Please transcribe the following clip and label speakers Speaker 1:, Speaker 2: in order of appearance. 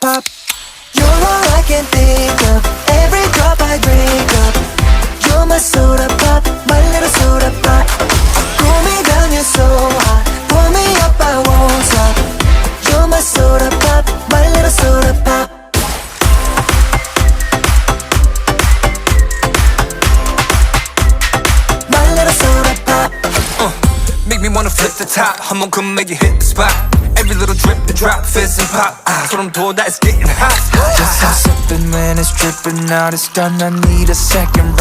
Speaker 1: pop. You're all I can think of, every drop I drink up. You're my soda pop, my little soda pop. Cool me down, you're so hot, pull me up, I won't stop. You're my soda pop, my little soda pop. My little soda pop.
Speaker 2: Make me wanna flip the top, 한번 come make you hit the spot. Every little drip and drop, fizz and pop. 소름 돋아, it's getting hot.
Speaker 3: Just I'm sipping when it's dripping out. It's gonna need a second round.